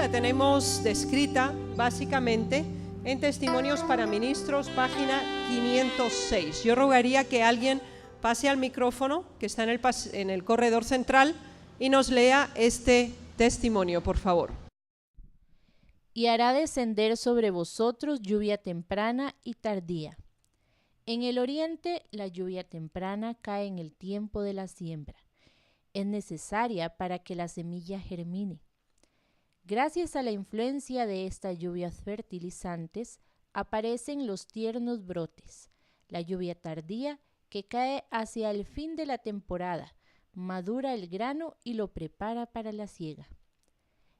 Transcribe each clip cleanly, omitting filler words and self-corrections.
la tenemos descrita básicamente en Testimonios para Ministros, página 506. Yo rogaría que alguien pase al micrófono que está en el corredor central y nos lea este testimonio, por favor. Y hará descender sobre vosotros lluvia temprana y tardía. En el oriente, la lluvia temprana cae en el tiempo de la siembra. Es necesaria para que la semilla germine. Gracias a la influencia de estas lluvias fertilizantes, aparecen los tiernos brotes. La lluvia tardía, que cae hacia el fin de la temporada, madura el grano y lo prepara para la siega.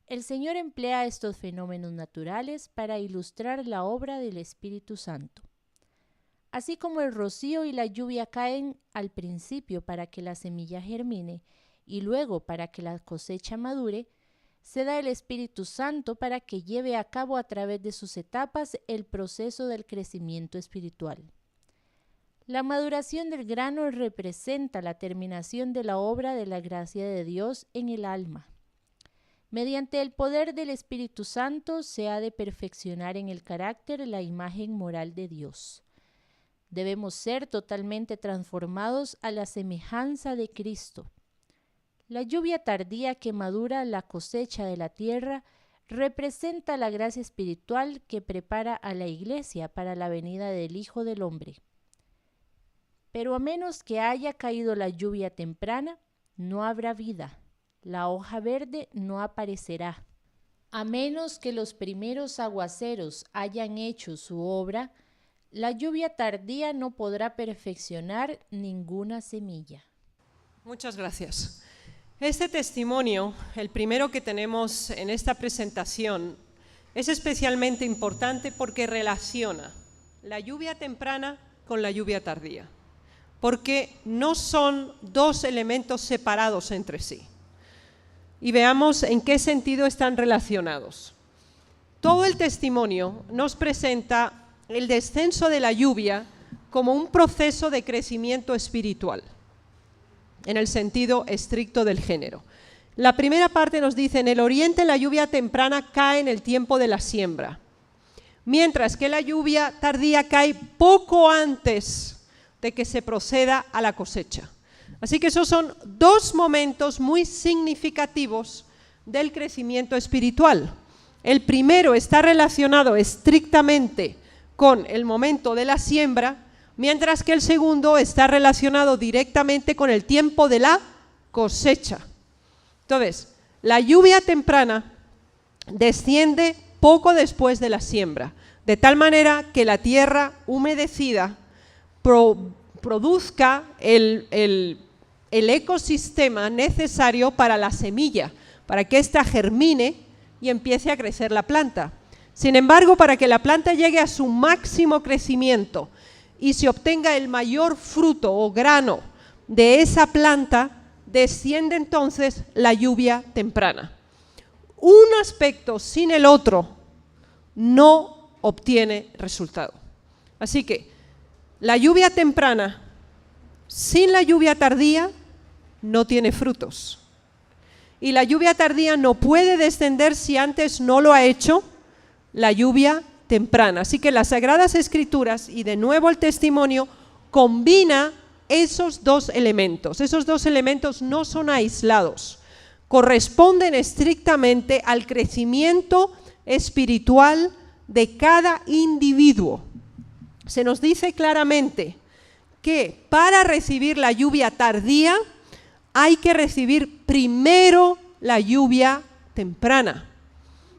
El Señor emplea estos fenómenos naturales para ilustrar la obra del Espíritu Santo. Así como el rocío y la lluvia caen al principio para que la semilla germine y luego para que la cosecha madure, se da el Espíritu Santo para que lleve a cabo a través de sus etapas el proceso del crecimiento espiritual. La maduración del grano representa la terminación de la obra de la gracia de Dios en el alma. Mediante el poder del Espíritu Santo se ha de perfeccionar en el carácter la imagen moral de Dios. Debemos ser totalmente transformados a la semejanza de Cristo. La lluvia tardía que madura la cosecha de la tierra representa la gracia espiritual que prepara a la Iglesia para la venida del Hijo del Hombre. Pero a menos que haya caído la lluvia temprana, no habrá vida. La hoja verde no aparecerá. A menos que los primeros aguaceros hayan hecho su obra, la lluvia tardía no podrá perfeccionar ninguna semilla. Muchas gracias. Este testimonio, el primero que tenemos en esta presentación, es especialmente importante porque relaciona la lluvia temprana con la lluvia tardía, porque no son dos elementos separados entre sí. Y veamos en qué sentido están relacionados. Todo el testimonio nos presenta el descenso de la lluvia como un proceso de crecimiento espiritual, en el sentido estricto del género. La primera parte nos dice: en el oriente la lluvia temprana cae en el tiempo de la siembra, mientras que la lluvia tardía cae poco antes de que se proceda a la cosecha. Así que esos son dos momentos muy significativos del crecimiento espiritual. El primero está relacionado estrictamente con el momento de la siembra, mientras que el segundo está relacionado directamente con el tiempo de la cosecha. Entonces, la lluvia temprana desciende poco después de la siembra, de tal manera que la tierra humedecida produzca el ecosistema necesario para la semilla, para que ésta germine y empiece a crecer la planta. Sin embargo, para que la planta llegue a su máximo crecimiento y se obtenga el mayor fruto o grano de esa planta, desciende entonces la lluvia temprana. Un aspecto sin el otro no obtiene resultado. Así que la lluvia temprana sin la lluvia tardía no tiene frutos. Y la lluvia tardía no puede descender si antes no lo ha hecho la lluvia temprana. Así que las Sagradas Escrituras, y de nuevo el testimonio, combina esos dos elementos. Esos dos elementos no son aislados, corresponden estrictamente al crecimiento espiritual de cada individuo. Se nos dice claramente que para recibir la lluvia tardía hay que recibir primero la lluvia temprana.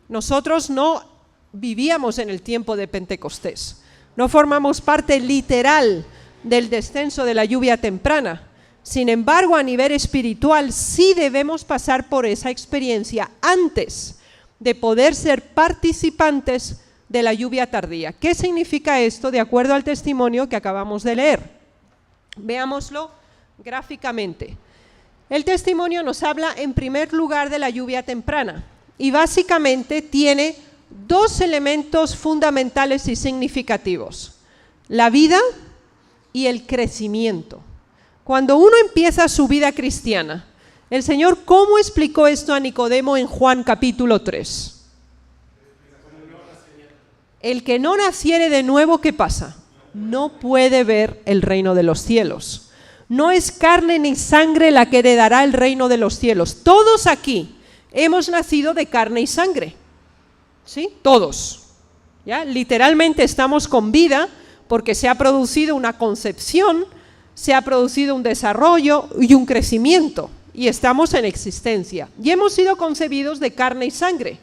Nosotros no vivíamos en el tiempo de Pentecostés, no formamos parte literal del descenso de la lluvia temprana. Sin embargo, a nivel espiritual sí debemos pasar por esa experiencia antes de poder ser participantes de la lluvia tardía. ¿Qué significa esto de acuerdo al testimonio que acabamos de leer? Veámoslo gráficamente. El testimonio nos habla en primer lugar de la lluvia temprana y básicamente tiene dos elementos fundamentales y significativos: la vida y el crecimiento. Cuando uno empieza su vida cristiana, el Señor, ¿cómo explicó esto a Nicodemo en Juan capítulo 3? El que no naciere de nuevo, ¿qué pasa? No puede ver el reino de los cielos. No es carne ni sangre la que heredará el reino de los cielos. Todos aquí hemos nacido de carne y sangre, ¿sí? Todos, ¿ya? Literalmente estamos con vida porque se ha producido una concepción, se ha producido un desarrollo y un crecimiento, y estamos en existencia. Y hemos sido concebidos de carne y sangre.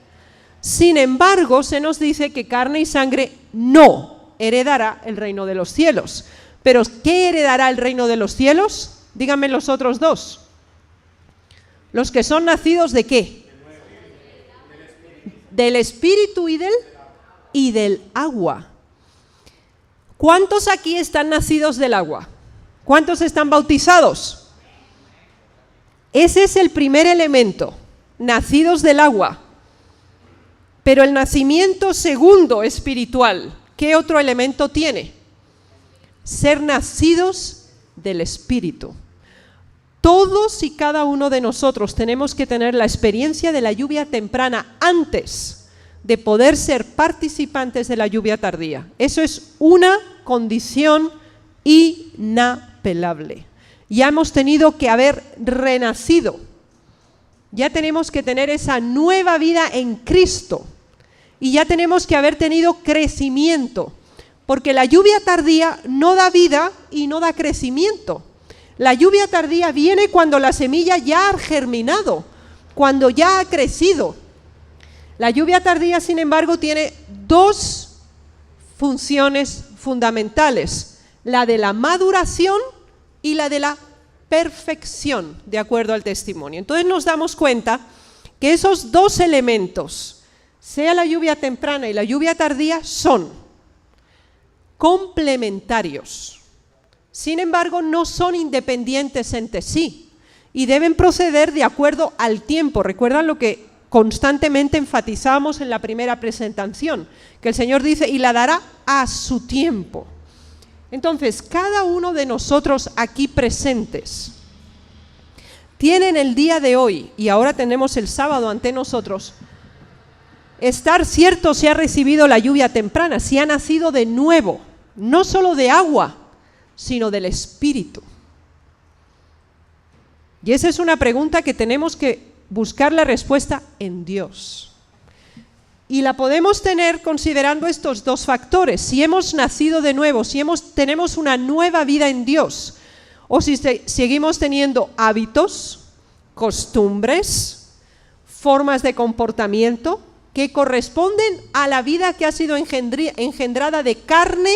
Sin embargo, se nos dice que carne y sangre no heredará el reino de los cielos. Pero ¿qué heredará el reino de los cielos? Díganme los otros dos. Los que son nacidos ¿de qué? Del Espíritu y del agua. ¿Cuántos aquí están nacidos del agua? ¿Cuántos están bautizados? Ese es el primer elemento, nacidos del agua. Pero el nacimiento segundo espiritual, ¿qué otro elemento tiene? Ser nacidos del Espíritu. Todos y cada uno de nosotros tenemos que tener la experiencia de la lluvia temprana antes de poder ser participantes de la lluvia tardía. Eso es una condición inapelable. Ya hemos tenido que haber renacido. Ya tenemos que tener esa nueva vida en Cristo. Y ya tenemos que haber tenido crecimiento. Porque la lluvia tardía no da vida y no da crecimiento. La lluvia tardía viene cuando la semilla ya ha germinado, cuando ya ha crecido. La lluvia tardía, sin embargo, tiene dos funciones fundamentales: la de la maduración y la de la perfección, de acuerdo al testimonio. Entonces nos damos cuenta que esos dos elementos, sea la lluvia temprana y la lluvia tardía, son complementarios. Sin embargo, no son independientes entre sí y deben proceder de acuerdo al tiempo. ¿Recuerdan lo que constantemente enfatizamos en la primera presentación? Que el Señor dice, y la dará a su tiempo. Entonces, cada uno de nosotros aquí presentes tienen el día de hoy, y ahora tenemos el sábado ante nosotros, estar cierto si ha recibido la lluvia temprana, si ha nacido de nuevo, no solo de agua, sino del Espíritu. Y esa es una pregunta que tenemos que buscar la respuesta en Dios. Y la podemos tener considerando estos dos factores: si hemos nacido de nuevo, si tenemos una nueva vida en Dios, o si seguimos teniendo hábitos, costumbres, formas de comportamiento que corresponden a la vida que ha sido engendrada de carne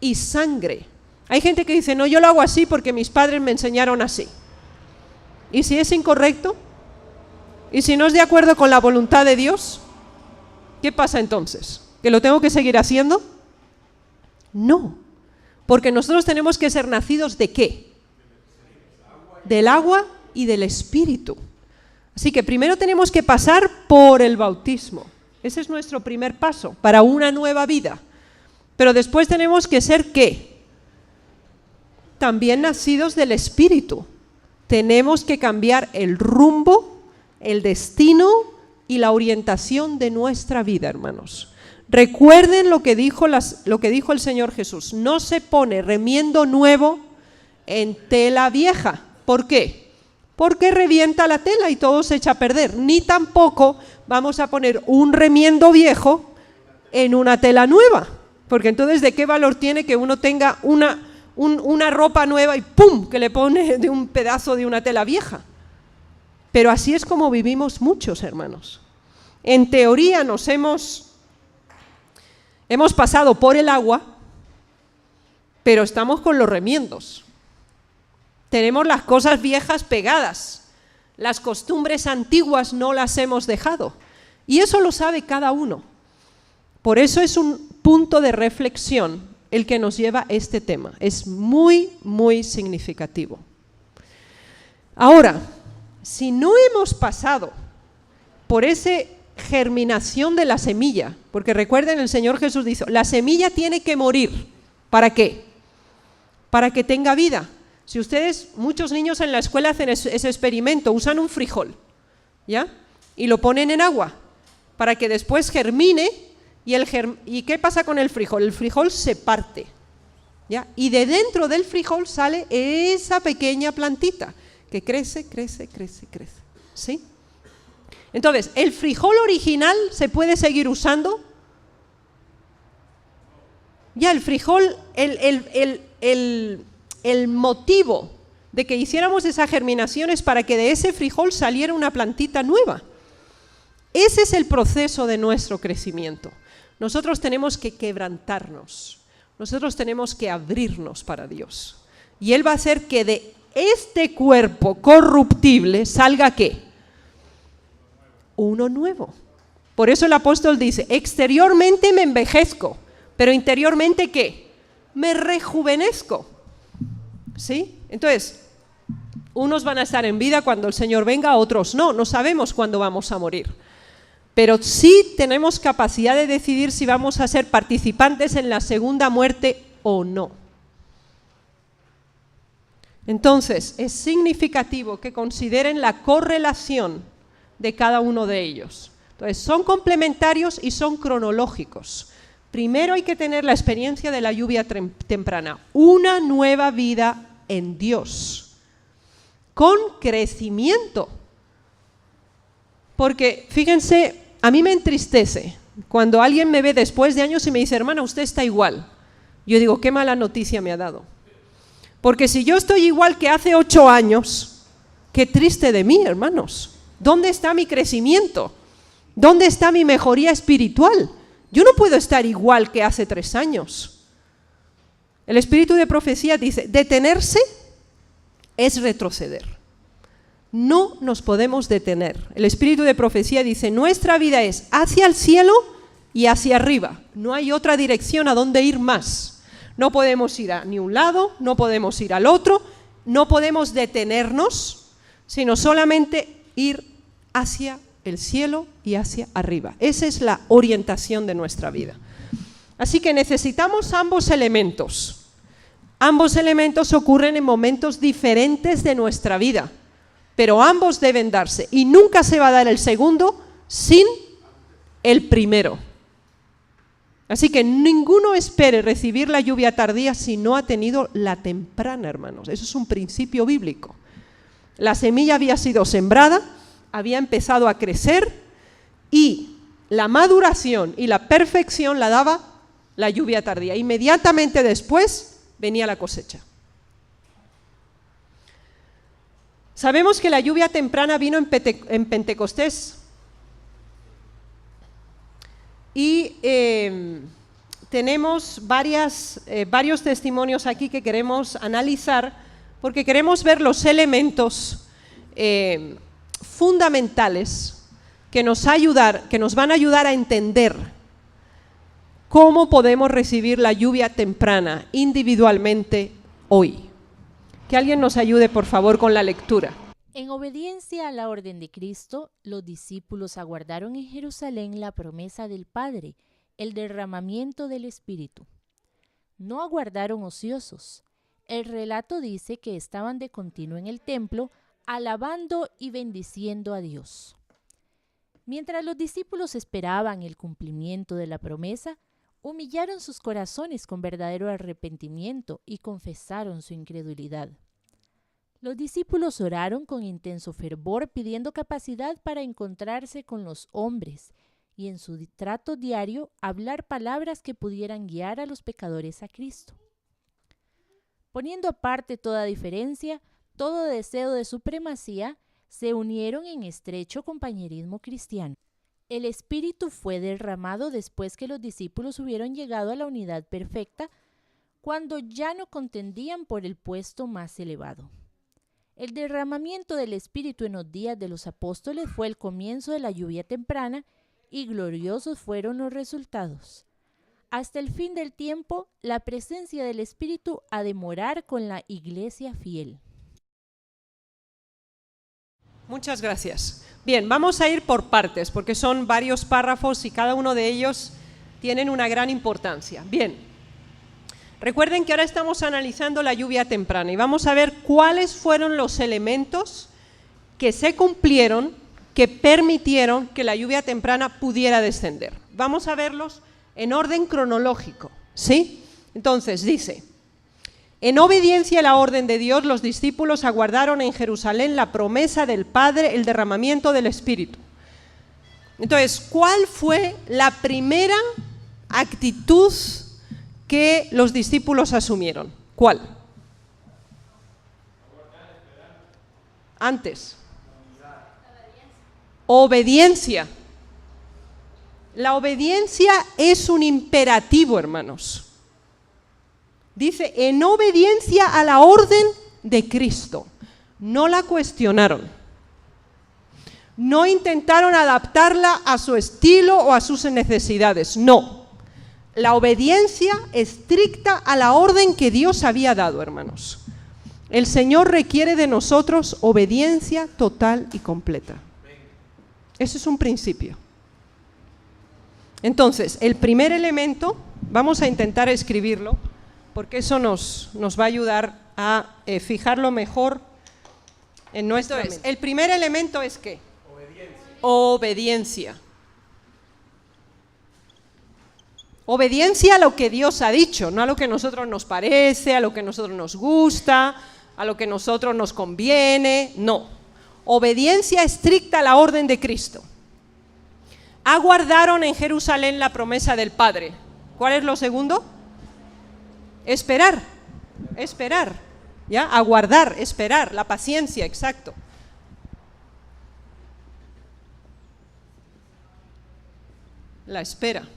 y sangre. Hay gente que dice, no, yo lo hago así porque mis padres me enseñaron así. ¿Y si es incorrecto? ¿Y si no es de acuerdo con la voluntad de Dios? ¿Qué pasa entonces? ¿Que lo tengo que seguir haciendo? No, porque nosotros tenemos que ser nacidos ¿de qué? Del agua y del Espíritu. Así que primero tenemos que pasar por el bautismo. Ese es nuestro primer paso para una nueva vida. Pero después tenemos que ser ¿qué? También nacidos del Espíritu. Tenemos que cambiar el rumbo, el destino y la orientación de nuestra vida, hermanos. Recuerden lo que dijo el Señor Jesús: no se pone remiendo nuevo en tela vieja. ¿Por qué? Porque revienta la tela y todo se echa a perder. Ni tampoco vamos a poner un remiendo viejo en una tela nueva, porque entonces ¿de qué valor tiene que uno tenga una ropa nueva y ¡pum!, que le pone de un pedazo de una tela vieja? Pero así es como vivimos muchos, hermanos. En teoría hemos pasado por el agua, pero estamos con los remiendos. Tenemos las cosas viejas pegadas, las costumbres antiguas no las hemos dejado, y eso lo sabe cada uno. Por eso es un punto de reflexión el que nos lleva a este tema. Es muy, muy significativo. Ahora, si no hemos pasado por esa germinación de la semilla, porque recuerden, el Señor Jesús dijo, la semilla tiene que morir. ¿Para qué? Para que tenga vida. Si ustedes, muchos niños en la escuela hacen ese experimento, usan un frijol, ¿ya? Y lo ponen en agua para que después germine ¿Y qué pasa con el frijol? El frijol se parte, ¿ya? Y de dentro del frijol sale esa pequeña plantita que crece, ¿sí? Entonces, ¿el frijol original se puede seguir usando? Ya, el frijol, el motivo de que hiciéramos esa germinación es para que de ese frijol saliera una plantita nueva. Ese es el proceso de nuestro crecimiento. Nosotros tenemos que quebrantarnos, nosotros tenemos que abrirnos para Dios. Y Él va a hacer que de este cuerpo corruptible salga ¿qué? Uno nuevo. Por eso el apóstol dice, exteriormente me envejezco, pero interiormente ¿qué? Me rejuvenezco. ¿Sí? Entonces, unos van a estar en vida cuando el Señor venga, otros no. No sabemos cuándo vamos a morir. Pero sí tenemos capacidad de decidir si vamos a ser participantes en la segunda muerte o no. Entonces, es significativo que consideren la correlación de cada uno de ellos. Entonces, son complementarios y son cronológicos. Primero hay que tener la experiencia de la lluvia temprana, una nueva vida en Dios, con crecimiento. Porque, fíjense, a mí me entristece cuando alguien me ve después de años y me dice, hermana, usted está igual. Yo digo, qué mala noticia me ha dado. Porque si yo estoy igual que hace 8 años, qué triste de mí, hermanos. ¿Dónde está mi crecimiento? ¿Dónde está mi mejoría espiritual? Yo no puedo estar igual que hace 3 años. El espíritu de profecía dice, detenerse es retroceder. No nos podemos detener. El espíritu de profecía dice, nuestra vida es hacia el cielo y hacia arriba. No hay otra dirección a donde ir más. No podemos ir a ni un lado, no podemos ir al otro, no podemos detenernos, sino solamente ir hacia el cielo y hacia arriba. Esa es la orientación de nuestra vida. Así que necesitamos ambos elementos. Ambos elementos ocurren en momentos diferentes de nuestra vida, pero ambos deben darse y nunca se va a dar el segundo sin el primero. Así que ninguno espere recibir la lluvia tardía si no ha tenido la temprana, hermanos. Eso es un principio bíblico. La semilla había sido sembrada, había empezado a crecer y la maduración y la perfección la daba la lluvia tardía. Inmediatamente después venía la cosecha. Sabemos que la lluvia temprana vino en Pentecostés y tenemos varios testimonios aquí que queremos analizar porque queremos ver los elementos fundamentales que nos van a ayudar a entender cómo podemos recibir la lluvia temprana individualmente hoy. Que alguien nos ayude, por favor, con la lectura. En obediencia a la orden de Cristo, los discípulos aguardaron en Jerusalén la promesa del Padre, el derramamiento del Espíritu. No aguardaron ociosos. El relato dice que estaban de continuo en el templo, alabando y bendiciendo a Dios. Mientras los discípulos esperaban el cumplimiento de la promesa, humillaron sus corazones con verdadero arrepentimiento y confesaron su incredulidad. Los discípulos oraron con intenso fervor pidiendo capacidad para encontrarse con los hombres y en su trato diario hablar palabras que pudieran guiar a los pecadores a Cristo. Poniendo aparte toda diferencia, todo deseo de supremacía, se unieron en estrecho compañerismo cristiano. El Espíritu fue derramado después que los discípulos hubieron llegado a la unidad perfecta, cuando ya no contendían por el puesto más elevado. El derramamiento del Espíritu en los días de los apóstoles fue el comienzo de la lluvia temprana y gloriosos fueron los resultados. Hasta el fin del tiempo, la presencia del Espíritu ha de morar con la iglesia fiel. Muchas gracias. Bien, vamos a ir por partes, porque son varios párrafos y cada uno de ellos tienen una gran importancia. Bien, recuerden que ahora estamos analizando la lluvia temprana y vamos a ver cuáles fueron los elementos que se cumplieron, que permitieron que la lluvia temprana pudiera descender. Vamos a verlos en orden cronológico, ¿sí? Entonces dice, en obediencia a la orden de Dios, los discípulos aguardaron en Jerusalén la promesa del Padre, el derramamiento del Espíritu. Entonces, ¿cuál fue la primera actitud que los discípulos asumieron? ¿Cuál? Antes. Obediencia. La obediencia es un imperativo, hermanos. Dice, en obediencia a la orden de Cristo. No la cuestionaron. No intentaron adaptarla a su estilo o a sus necesidades. No. La obediencia estricta a la orden que Dios había dado, hermanos. El Señor requiere de nosotros obediencia total y completa. Ese es un principio. Entonces, el primer elemento, vamos a intentar escribirlo, porque eso nos va a ayudar a fijarlo mejor en nuestro mente. El primer elemento es ¿qué? Obediencia. Obediencia a lo que Dios ha dicho, no a lo que a nosotros nos parece, a lo que a nosotros nos gusta, a lo que a nosotros nos conviene, no. Obediencia estricta a la orden de Cristo. Aguardaron en Jerusalén la promesa del Padre. ¿Cuál es lo segundo? Esperar, esperar, ¿ya? Aguardar, esperar, la paciencia, exacto. La espera.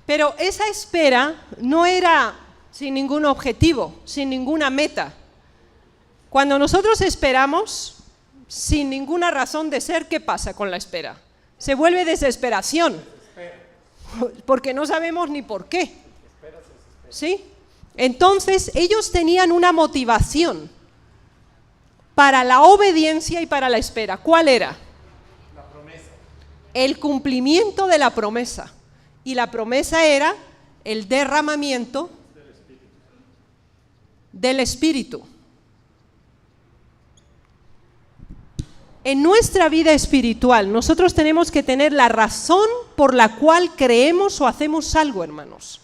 Pero esa espera no era sin ningún objetivo, sin ninguna meta. Cuando nosotros esperamos, sin ninguna razón de ser, ¿qué pasa con la espera? Se vuelve desesperación, porque no sabemos ni por qué. ¿Sí? Entonces, ellos tenían una motivación para la obediencia y para la espera. ¿Cuál era? La promesa. El cumplimiento de la promesa. Y la promesa era el derramamiento del Espíritu. En nuestra vida espiritual, nosotros tenemos que tener la razón por la cual creemos o hacemos algo, hermanos.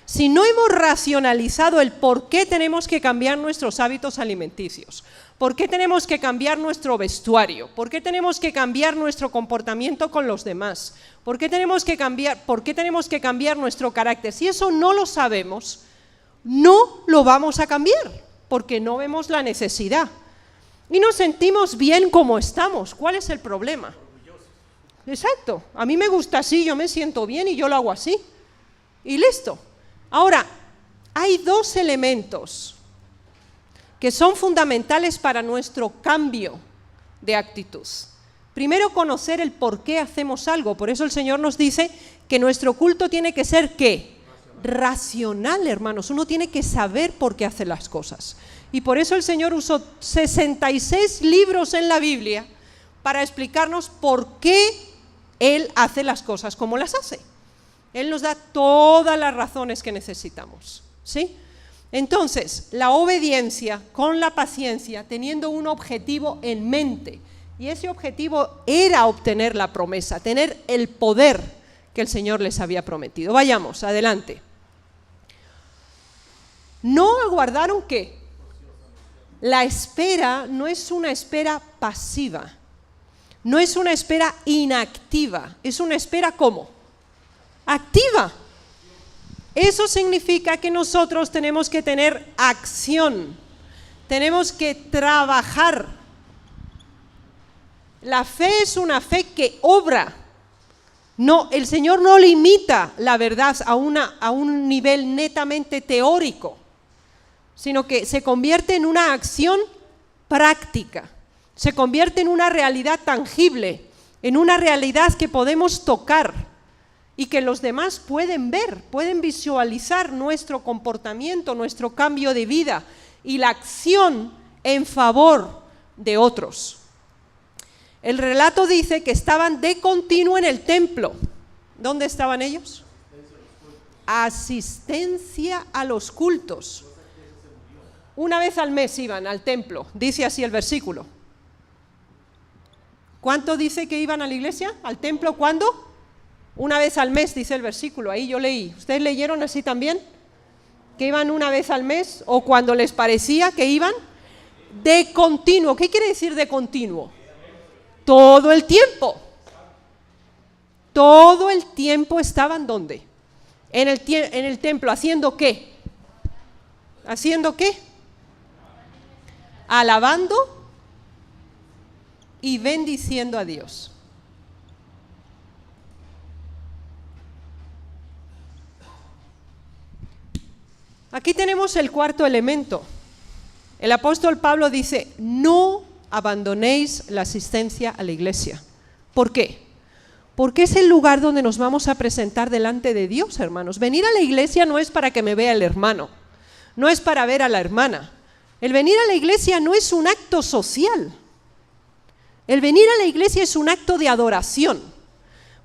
Si no hemos racionalizado el por qué tenemos que cambiar nuestros hábitos alimenticios, por qué tenemos que cambiar nuestro vestuario, por qué tenemos que cambiar nuestro comportamiento con los demás, por qué tenemos que cambiar nuestro carácter, si eso no lo sabemos, no lo vamos a cambiar, porque no vemos la necesidad. Y nos sentimos bien como estamos. ¿Cuál es el problema? Exacto. A mí me gusta así, yo me siento bien y yo lo hago así. Y listo. Ahora, hay dos elementos que son fundamentales para nuestro cambio de actitud. Primero, conocer el por qué hacemos algo. Por eso el Señor nos dice que nuestro culto tiene que ser ¿qué? Racional, hermanos. Uno tiene que saber por qué hace las cosas. Y por eso el Señor usó 66 libros en la Biblia para explicarnos por qué Él hace las cosas como las hace. Él nos da todas las razones que necesitamos, ¿sí? Entonces, la obediencia con la paciencia, teniendo un objetivo en mente, y ese objetivo era obtener la promesa, tener el poder que el Señor les había prometido. Vayamos, adelante. ¿No aguardaron qué? La espera no es una espera pasiva, no es una espera inactiva, es una espera ¿cómo? Activa. Eso significa que nosotros tenemos que tener acción, tenemos que trabajar. La fe es una fe que obra. No, el Señor no limita la verdad a un nivel netamente teórico, sino que se convierte en una acción práctica, se convierte en una realidad tangible, en una realidad que podemos tocar y que los demás pueden ver, pueden visualizar nuestro comportamiento, nuestro cambio de vida y la acción en favor de otros. El relato dice que estaban de continuo en el templo. ¿Dónde estaban ellos? Asistencia a los cultos. Una vez al mes iban al templo, dice así el versículo. ¿Cuánto dice que iban a la iglesia? ¿Al templo cuándo? Una vez al mes, dice el versículo, ahí yo leí. ¿Ustedes leyeron así también? ¿Que iban una vez al mes? ¿O cuando les parecía que iban? De continuo. ¿Qué quiere decir de continuo? Todo el tiempo. Todo el tiempo estaban, ¿dónde? En el templo, ¿haciendo qué? ¿Haciendo qué? Alabando y bendiciendo a Dios. Aquí tenemos el cuarto elemento. El apóstol Pablo dice, no abandonéis la asistencia a la iglesia. ¿Por qué? Porque es el lugar donde nos vamos a presentar delante de Dios, hermanos. Venir a la iglesia no es para que me vea el hermano, no es para ver a la hermana. El venir a la iglesia no es un acto social. El venir a la iglesia es un acto de adoración.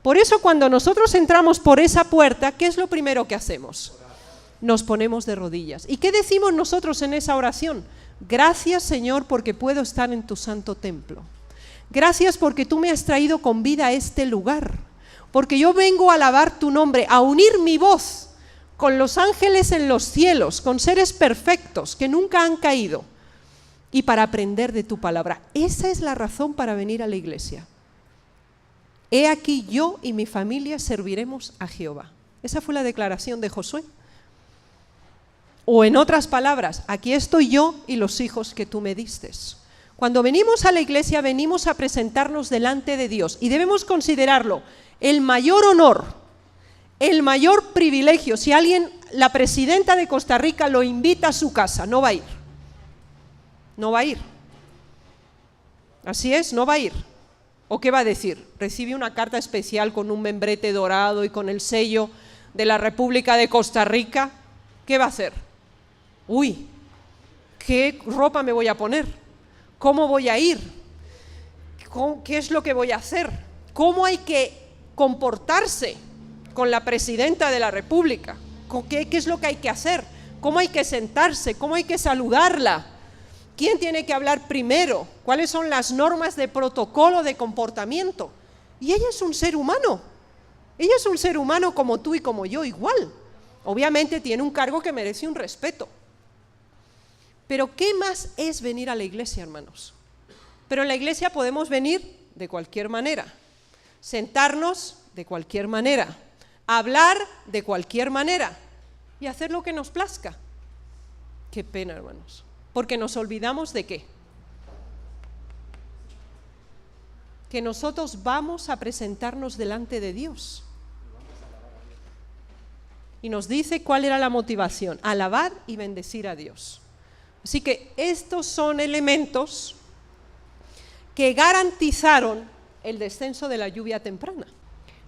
Por eso cuando nosotros entramos por esa puerta, ¿qué es lo primero que hacemos? Nos ponemos de rodillas. ¿Y qué decimos nosotros en esa oración? Gracias, Señor, porque puedo estar en tu santo templo. Gracias porque tú me has traído con vida a este lugar. Porque yo vengo a alabar tu nombre, a unir mi voz con los ángeles en los cielos, con seres perfectos que nunca han caído, y para aprender de tu palabra. Esa es la razón para venir a la iglesia. He aquí yo y mi familia serviremos a Jehová. Esa fue la declaración de Josué. O en otras palabras, aquí estoy yo y los hijos que tú me distes. Cuando venimos a la iglesia, venimos a presentarnos delante de Dios y debemos considerarlo el mayor honor, el mayor privilegio. Si alguien, la presidenta de Costa Rica lo invita a su casa, no va a ir. No va a ir. Así es, no va a ir. ¿O qué va a decir? Recibe una carta especial con un membrete dorado y con el sello de la República de Costa Rica. ¿Qué va a hacer? Uy, ¿qué ropa me voy a poner? ¿Cómo voy a ir? ¿Qué es lo que voy a hacer? ¿Cómo hay que comportarse con la presidenta de la República? ¿Qué es lo que hay que hacer? ¿Cómo hay que sentarse? ¿Cómo hay que saludarla? ¿Quién tiene que hablar primero? ¿Cuáles son las normas de protocolo de comportamiento? Y ella es un ser humano. Ella es un ser humano como tú y como yo, igual. Obviamente tiene un cargo que merece un respeto. Pero ¿qué más es venir a la iglesia, hermanos? Pero en la iglesia podemos venir de cualquier manera, sentarnos de cualquier manera, hablar de cualquier manera y hacer lo que nos plazca. Qué pena, hermanos, porque nos olvidamos de qué. Que nosotros vamos a presentarnos delante de Dios. Y nos dice cuál era la motivación: alabar y bendecir a Dios. Así que estos son elementos que garantizaron el descenso de la lluvia temprana.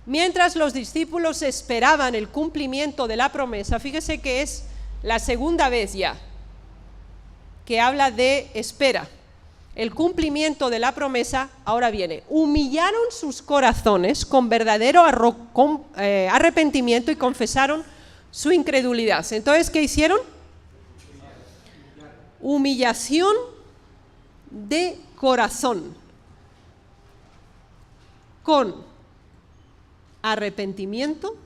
Mientras los discípulos esperaban el cumplimiento de la promesa, fíjese que es la segunda vez ya que habla de espera. El cumplimiento de la promesa ahora viene. Humillaron sus corazones con verdadero arrepentimiento y confesaron su incredulidad. Entonces, ¿qué hicieron? Humillación de corazón con arrepentimiento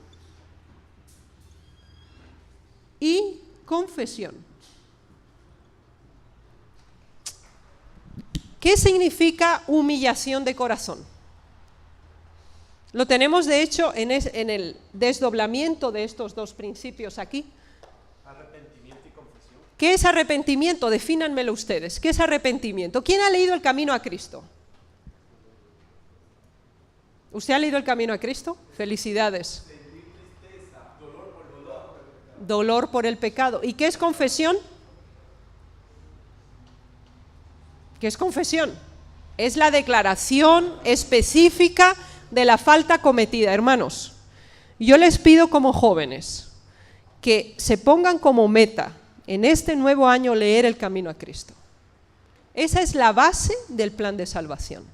y confesión. ¿Qué significa humillación de corazón? Lo tenemos de hecho en el desdoblamiento de estos dos principios aquí. Arrepentimiento y confesión. ¿Qué es arrepentimiento? Defínanmelo ustedes. ¿Qué es arrepentimiento? ¿Quién ha leído El Camino a Cristo? ¿Usted ha leído El Camino a Cristo? Felicidades. Dolor por el pecado. ¿Y qué es confesión? ¿Qué es confesión? Es la declaración específica de la falta cometida. Hermanos, yo les pido como jóvenes que se pongan como meta en este nuevo año leer El Camino a Cristo. Esa es la base del plan de salvación.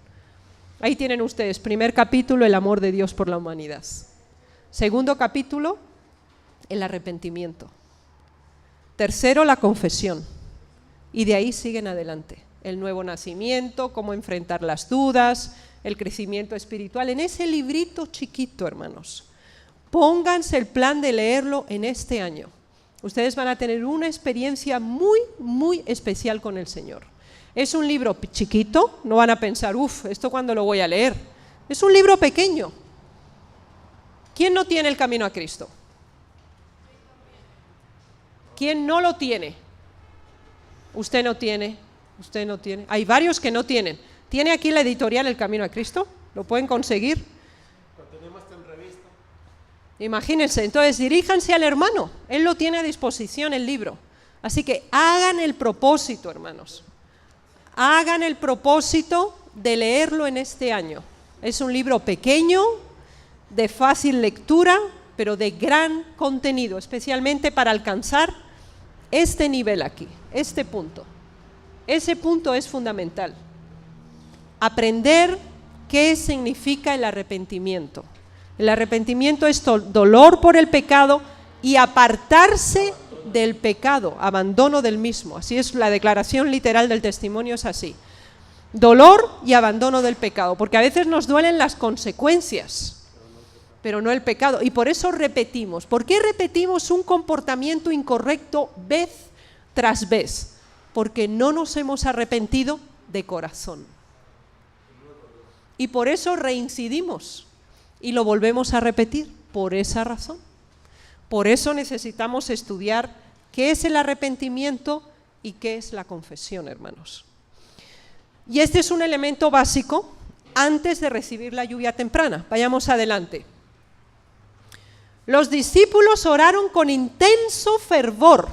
Ahí tienen ustedes, primer capítulo, el amor de Dios por la humanidad. Segundo capítulo, el arrepentimiento. Tercero, la confesión. Y de ahí siguen adelante. El nuevo nacimiento, cómo enfrentar las dudas, el crecimiento espiritual. En ese librito chiquito, hermanos, Pónganse el plan de leerlo en este año. Ustedes van a tener una experiencia muy, muy especial con el Señor. Es un libro chiquito, no van a pensar, ¿esto cuándo lo voy a leer? Es un libro pequeño. ¿Quién no tiene el camino a Cristo? ¿Quién no lo tiene? Usted no tiene, usted no tiene. Hay varios que no tienen. ¿Tiene aquí la editorial El Camino a Cristo? ¿Lo pueden conseguir? Lo tenemos en revista. Imagínense, entonces diríjanse al hermano, él lo tiene a disposición el libro. Así que hagan el propósito, hermanos. Hagan el propósito de leerlo en este año. Es un libro pequeño, de fácil lectura, pero de gran contenido, especialmente para alcanzar este nivel aquí, este punto. Ese punto es fundamental. Aprender qué significa el arrepentimiento. El arrepentimiento es dolor por el pecado y apartarse del pecado, abandono del mismo. Así es la declaración literal del testimonio, es así. Dolor y abandono del pecado, porque a veces nos duelen las consecuencias, pero no el pecado. Y por eso repetimos. ¿Por qué repetimos un comportamiento incorrecto vez tras vez? Porque no nos hemos arrepentido de corazón. Y por eso reincidimos y lo volvemos a repetir, por esa razón. Por eso necesitamos estudiar qué es el arrepentimiento y qué es la confesión, hermanos. Y este es un elemento básico antes de recibir la lluvia temprana. Vayamos adelante. Los discípulos oraron con intenso fervor,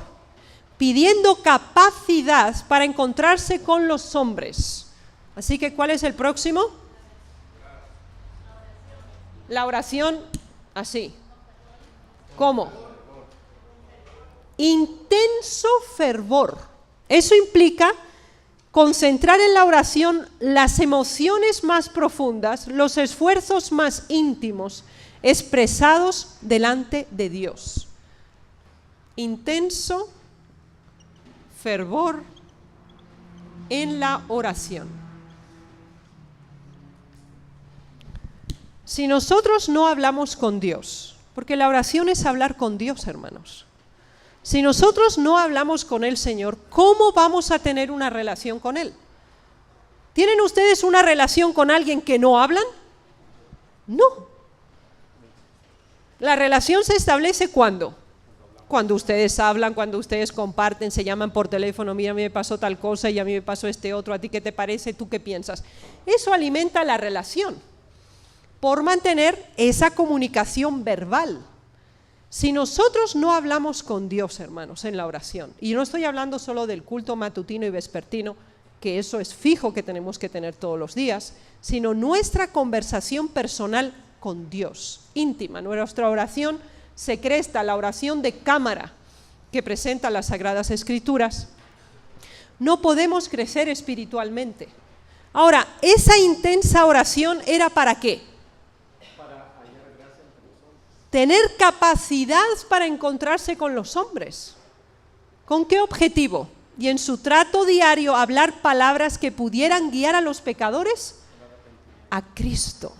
pidiendo capacidad para encontrarse con los hombres. Así que, ¿cuál es el próximo? La oración así. ¿Cómo? Intenso fervor. Eso implica concentrar en la oración las emociones más profundas, los esfuerzos más íntimos, expresados delante de Dios. Intenso fervor en la oración. Si nosotros no hablamos con Dios, porque la oración es hablar con Dios, hermanos. Si nosotros no hablamos con el Señor, ¿cómo vamos a tener una relación con Él? ¿Tienen ustedes una relación con alguien que no hablan? No. La relación se establece ¿cuándo? Cuando ustedes hablan, cuando ustedes comparten, se llaman por teléfono, mira, a mí me pasó tal cosa y a mí me pasó este otro, ¿a ti qué te parece? ¿Tú qué piensas? Eso alimenta la relación, por mantener esa comunicación verbal. Si nosotros no hablamos con Dios, hermanos, en la oración, y no estoy hablando solo del culto matutino y vespertino, que eso es fijo que tenemos que tener todos los días, sino nuestra conversación personal con Dios, íntima. Nuestra oración secreta, la oración de cámara que presenta las Sagradas Escrituras. No podemos crecer espiritualmente. Ahora, esa intensa oración era ¿para qué? Tener capacidad para encontrarse con los hombres. ¿Con qué objetivo? Y en su trato diario hablar palabras que pudieran guiar a los pecadores a Cristo.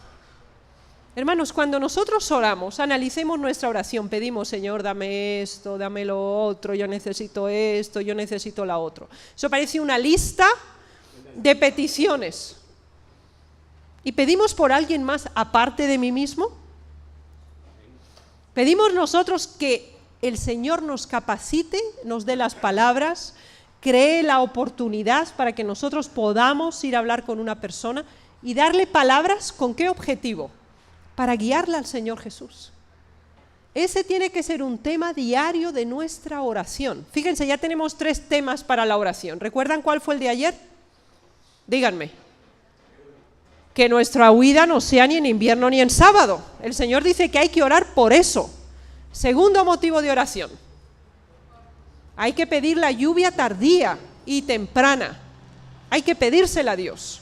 Hermanos, cuando nosotros oramos, analicemos nuestra oración, pedimos, Señor, dame esto, dame lo otro, yo necesito esto, yo necesito la otro. Eso parece una lista de peticiones. ¿Y pedimos por alguien más aparte de mí mismo? Pedimos nosotros que el Señor nos capacite, nos dé las palabras, cree la oportunidad para que nosotros podamos ir a hablar con una persona y darle palabras. ¿Con qué objetivo? Para guiarla al Señor Jesús. Ese tiene que ser un tema diario de nuestra oración. Fíjense, ya tenemos 3 temas para la oración. ¿Recuerdan cuál fue el de ayer? Díganme. Que nuestra huida no sea ni en invierno ni en sábado. El Señor dice que hay que orar por eso. Segundo motivo de oración. Hay que pedir la lluvia tardía y temprana. Hay que pedírsela a Dios.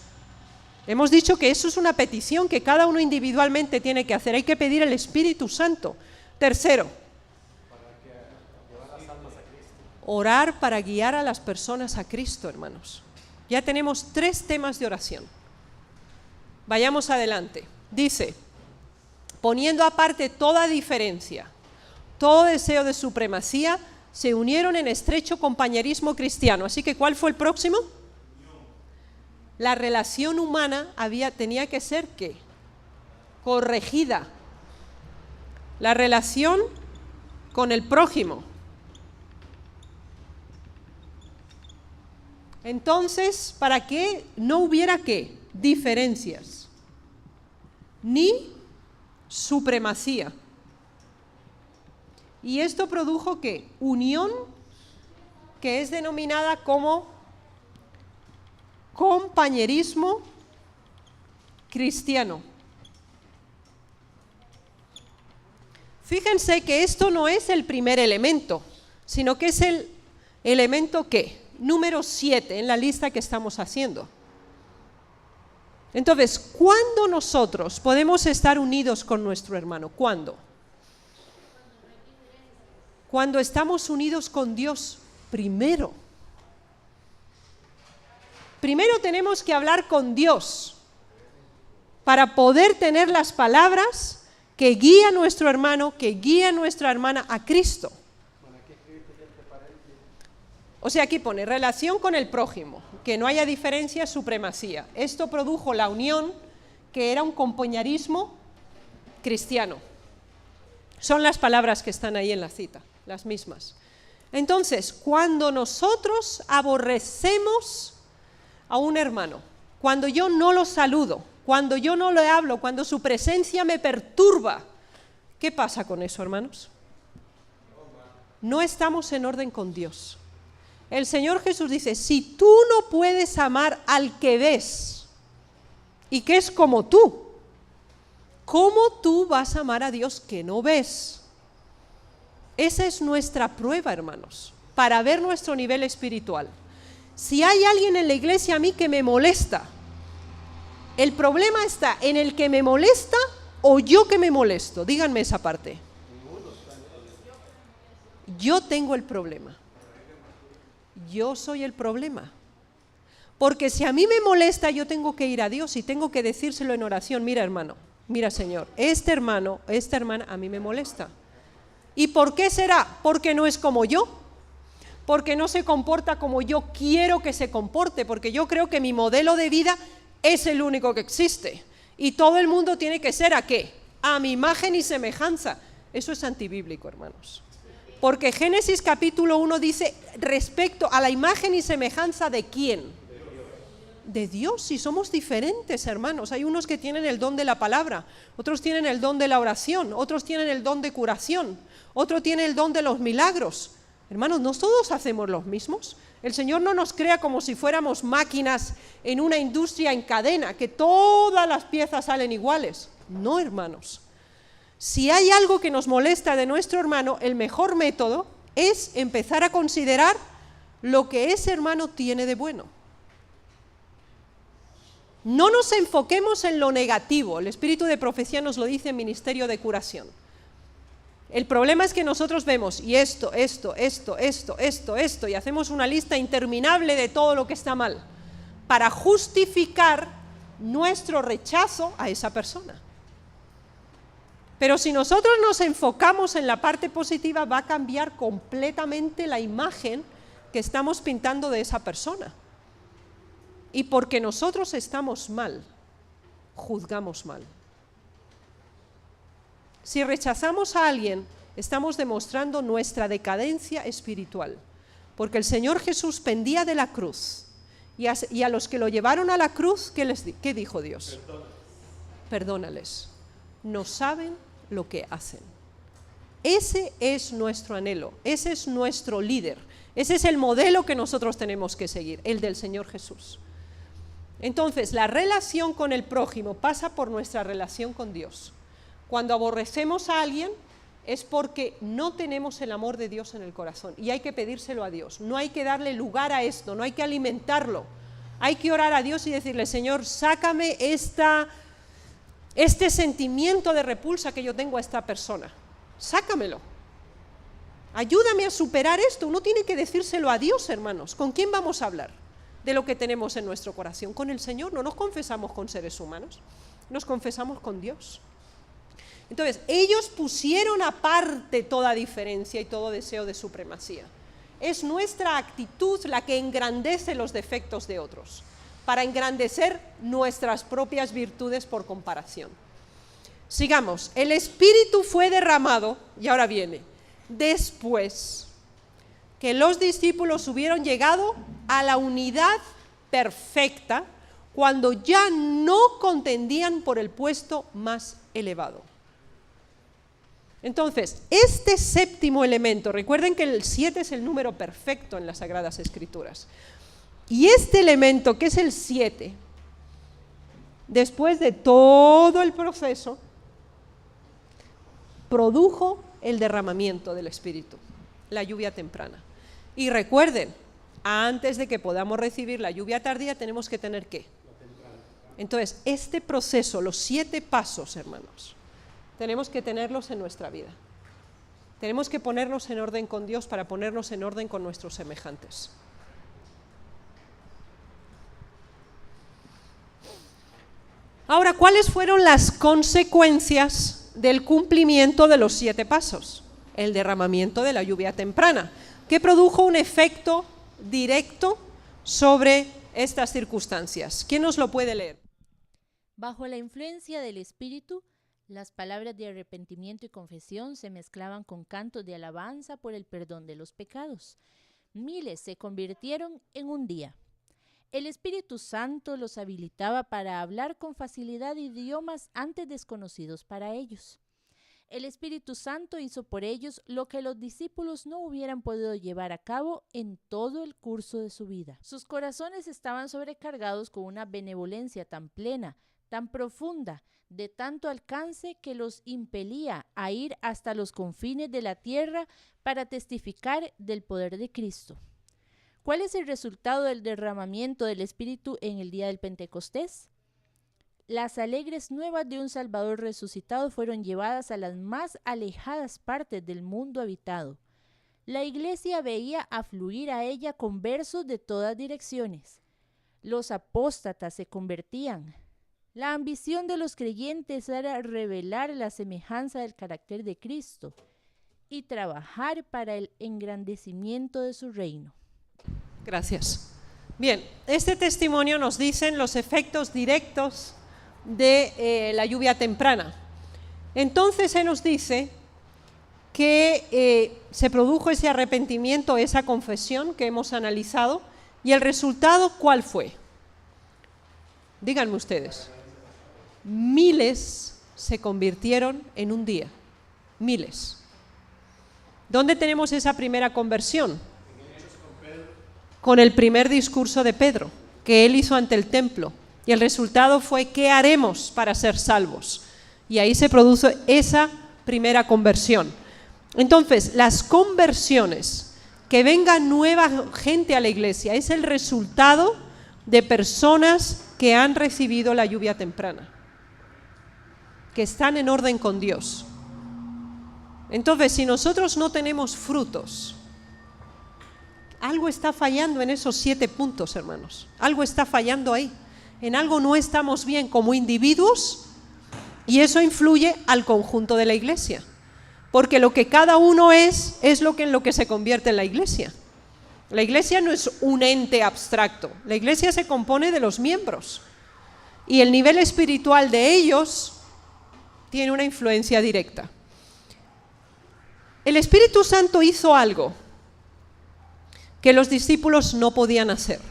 Hemos dicho que eso es una petición que cada uno individualmente tiene que hacer. Hay que pedir el Espíritu Santo. Tercero, orar para guiar a las personas a Cristo, hermanos. Ya tenemos 3 temas de oración. Vayamos adelante. Dice, poniendo aparte toda diferencia, todo deseo de supremacía, se unieron en estrecho compañerismo cristiano. Así que, ¿cuál fue el próximo? La relación humana tenía que ser, ¿qué? Corregida. La relación con el prójimo. Entonces, para que no hubiera, ¿qué? Diferencias, ni supremacía. Y esto produjo, ¿qué? Unión, que es denominada como compañerismo cristiano. Fíjense que esto no es el primer elemento, sino que es el elemento, ¿qué? Número 7 en la lista que estamos haciendo. Entonces, ¿cuándo nosotros podemos estar unidos con nuestro hermano? ¿Cuándo? Cuando estamos unidos con Dios primero. Primero tenemos que hablar con Dios para poder tener las palabras que guían a nuestro hermano, que guían a nuestra hermana a Cristo. O sea, aquí pone relación con el prójimo, que no haya diferencia, supremacía. Esto produjo la unión, que era un compañerismo cristiano. Son las palabras que están ahí en la cita, las mismas. Entonces, cuando nosotros aborrecemos a un hermano, cuando yo no lo saludo, cuando yo no le hablo, cuando su presencia me perturba, ¿qué pasa con eso, hermanos? No estamos en orden con Dios. El Señor Jesús dice, si tú no puedes amar al que ves y que es como tú, ¿cómo tú vas a amar a Dios que no ves? Esa es nuestra prueba, hermanos, para ver nuestro nivel espiritual. Si hay alguien en la iglesia a mí que me molesta, el problema está en el que me molesta o yo que me molesto. Díganme esa parte. Yo tengo el problema. Yo soy el problema. Porque si a mí me molesta, yo tengo que ir a Dios y tengo que decírselo en oración. Mira, hermano, mira, Señor, este hermano, esta hermana a mí me molesta. ¿Y por qué será? Porque no es como yo. Porque no se comporta como yo quiero que se comporte. Porque yo creo que mi modelo de vida es el único que existe. Y todo el mundo tiene que ser ¿a qué? A mi imagen y semejanza. Eso es antibíblico, hermanos. Porque Génesis capítulo 1 dice respecto a la imagen y semejanza ¿de quién? De Dios. Y somos diferentes, hermanos. Hay unos que tienen el don de la palabra, otros tienen el don de la oración, otros tienen el don de curación, otros tienen el don de los milagros. Hermanos, ¿no todos hacemos los mismos? El Señor no nos crea como si fuéramos máquinas en una industria en cadena, que todas las piezas salen iguales. No, hermanos. Si hay algo que nos molesta de nuestro hermano, el mejor método es empezar a considerar lo que ese hermano tiene de bueno. No nos enfoquemos en lo negativo. El espíritu de profecía nos lo dice en Ministerio de Curación. El problema es que nosotros vemos y esto, y hacemos una lista interminable de todo lo que está mal para justificar nuestro rechazo a esa persona. Pero si nosotros nos enfocamos en la parte positiva, va a cambiar completamente la imagen que estamos pintando de esa persona. Y porque nosotros estamos mal, juzgamos mal. Si rechazamos a alguien, estamos demostrando nuestra decadencia espiritual. Porque el Señor Jesús pendía de la cruz. Y a los que lo llevaron a la cruz, ¿qué dijo Dios? Perdónales. No saben lo que hacen. Ese es nuestro anhelo, ese es nuestro líder, ese es el modelo que nosotros tenemos que seguir, el del Señor Jesús. Entonces, la relación con el prójimo pasa por nuestra relación con Dios. Cuando aborrecemos a alguien es porque no tenemos el amor de Dios en el corazón y hay que pedírselo a Dios. No hay que darle lugar a esto, no hay que alimentarlo. Hay que orar a Dios y decirle, Señor, sácame este sentimiento de repulsa que yo tengo a esta persona. Sácamelo. Ayúdame a superar esto. Uno tiene que decírselo a Dios, hermanos. ¿Con quién vamos a hablar de lo que tenemos en nuestro corazón? Con el Señor. No nos confesamos con seres humanos, nos confesamos con Dios. Entonces, ellos pusieron aparte toda diferencia y todo deseo de supremacía. Es nuestra actitud la que engrandece los defectos de otros, para engrandecer nuestras propias virtudes por comparación. Sigamos, el Espíritu fue derramado, y ahora viene, después que los discípulos hubieron llegado a la unidad perfecta, cuando ya no contendían por el puesto más elevado. Entonces, este séptimo elemento, recuerden que el 7 es el número perfecto en las Sagradas Escrituras, y este elemento, que es el 7, después de todo el proceso, produjo el derramamiento del Espíritu, la lluvia temprana. Y recuerden, antes de que podamos recibir la lluvia tardía, tenemos que tener ¿qué? Entonces, este proceso, los 7 pasos, hermanos, tenemos que tenerlos en nuestra vida. Tenemos que ponernos en orden con Dios para ponernos en orden con nuestros semejantes. Ahora, ¿cuáles fueron las consecuencias del cumplimiento de los 7 pasos? El derramamiento de la lluvia temprana, que produjo un efecto directo sobre estas circunstancias. ¿Quién nos lo puede leer? Bajo la influencia del Espíritu, las palabras de arrepentimiento y confesión se mezclaban con cantos de alabanza por el perdón de los pecados. Miles se convirtieron en un día. El Espíritu Santo los habilitaba para hablar con facilidad idiomas antes desconocidos para ellos. El Espíritu Santo hizo por ellos lo que los discípulos no hubieran podido llevar a cabo en todo el curso de su vida. Sus corazones estaban sobrecargados con una benevolencia tan plena, tan profunda, de tanto alcance que los impelía a ir hasta los confines de la tierra para testificar del poder de Cristo. ¿Cuál es el resultado del derramamiento del Espíritu en el día del Pentecostés? Las alegres nuevas de un Salvador resucitado fueron llevadas a las más alejadas partes del mundo habitado. La iglesia veía afluir a ella conversos de todas direcciones. Los apóstatas se convertían. La ambición de los creyentes era revelar la semejanza del carácter de Cristo y trabajar para el engrandecimiento de su reino. Gracias. Bien, este testimonio nos dicen los efectos directos de la lluvia temprana. Entonces se nos dice que se produjo ese arrepentimiento, esa confesión que hemos analizado, y el resultado, ¿cuál fue? Díganme ustedes. Miles se convirtieron en un día. Miles. ¿Dónde tenemos esa primera conversión? Con el primer discurso de Pedro, que él hizo ante el templo. Y el resultado fue, ¿qué haremos para ser salvos? Y ahí se produjo esa primera conversión. Entonces, las conversiones, que venga nueva gente a la iglesia, es el resultado de personas que han recibido la lluvia temprana, que están en orden con Dios. Entonces, si nosotros no tenemos frutos, algo está fallando en esos 7 puntos, hermanos. Algo está fallando ahí. En algo no estamos bien como individuos, y eso influye al conjunto de la iglesia, porque lo que cada uno es lo que en lo que se convierte en la iglesia. La iglesia no es un ente abstracto, la iglesia se compone de los miembros, y el nivel espiritual de ellos tiene una influencia directa. El Espíritu Santo hizo algo que los discípulos no podían hacer.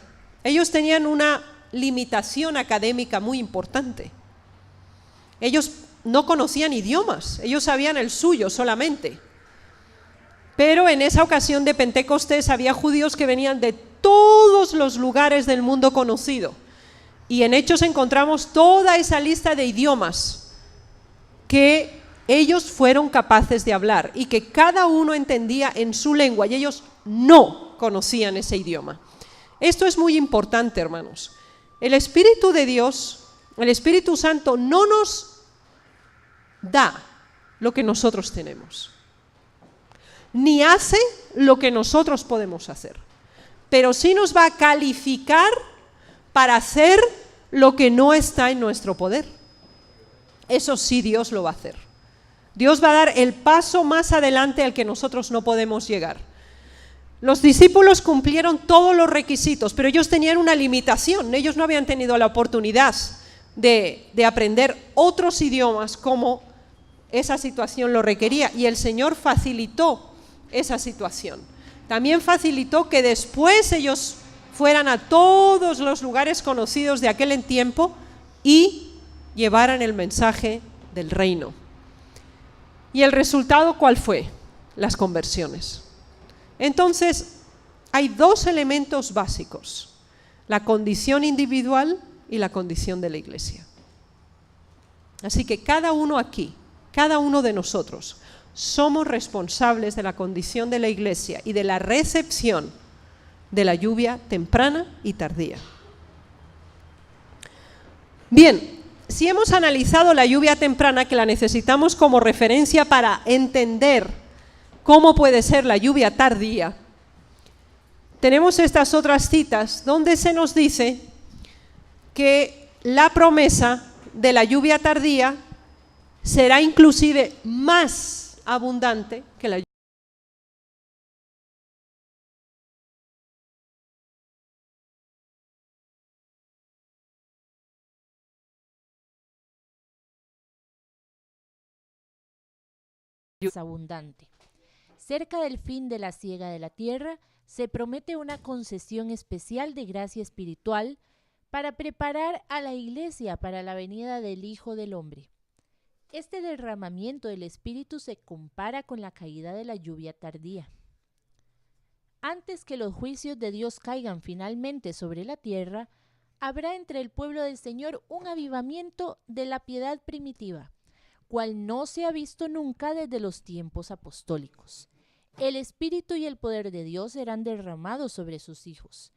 Ellos tenían una limitación académica muy importante. Ellos no conocían idiomas, ellos sabían el suyo solamente. Pero en esa ocasión de Pentecostés había judíos que venían de todos los lugares del mundo conocido. Y en Hechos encontramos toda esa lista de idiomas que ellos fueron capaces de hablar y que cada uno entendía en su lengua, y ellos no conocían ese idioma. Esto es muy importante, hermanos. El Espíritu de Dios, el Espíritu Santo, no nos da lo que nosotros tenemos, ni hace lo que nosotros podemos hacer, pero sí nos va a calificar para hacer lo que no está en nuestro poder. Eso sí, Dios lo va a hacer. Dios va a dar el paso más adelante al que nosotros no podemos llegar. Los discípulos cumplieron todos los requisitos, pero ellos tenían una limitación. Ellos no habían tenido la oportunidad de aprender otros idiomas como esa situación lo requería, y el Señor facilitó esa situación. También facilitó que después ellos fueran a todos los lugares conocidos de aquel tiempo y llevaran el mensaje del reino. ¿Y el resultado cuál fue? Las conversiones. Entonces, hay dos elementos básicos: la condición individual y la condición de la iglesia. Así que cada uno aquí, cada uno de nosotros, somos responsables de la condición de la iglesia y de la recepción de la lluvia temprana y tardía. Bien, si hemos analizado la lluvia temprana, que la necesitamos como referencia para entender cómo puede ser la lluvia tardía, tenemos estas otras citas donde se nos dice que la promesa de la lluvia tardía será inclusive más abundante que la lluvia. Es abundante. Cerca del fin de la siega de la tierra, se promete una concesión especial de gracia espiritual para preparar a la iglesia para la venida del Hijo del Hombre. Este derramamiento del Espíritu se compara con la caída de la lluvia tardía. Antes que los juicios de Dios caigan finalmente sobre la tierra, habrá entre el pueblo del Señor un avivamiento de la piedad primitiva, cual no se ha visto nunca desde los tiempos apostólicos. El Espíritu y el poder de Dios serán derramados sobre sus hijos.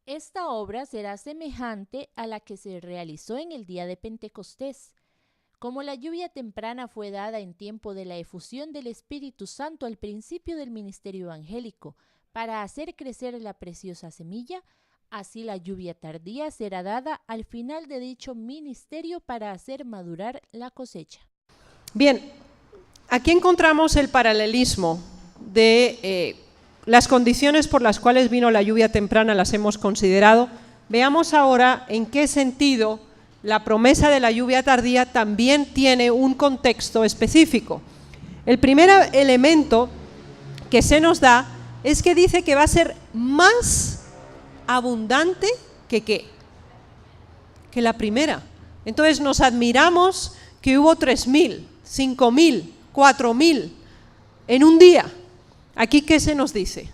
Esta obra será semejante a la que se realizó en el día de Pentecostés. Como la lluvia temprana fue dada en tiempo de la efusión del Espíritu Santo al principio del ministerio evangélico para hacer crecer la preciosa semilla, así la lluvia tardía será dada al final de dicho ministerio para hacer madurar la cosecha. Bien, aquí encontramos el paralelismo de las condiciones por las cuales vino la lluvia temprana, las hemos considerado. Veamos ahora en qué sentido la promesa de la lluvia tardía también tiene un contexto específico. El primer elemento que se nos da es que dice que va a ser más abundante que la primera. Entonces nos admiramos que hubo 3.000, 5.000, 4.000 en un día. Aquí, ¿qué se nos dice?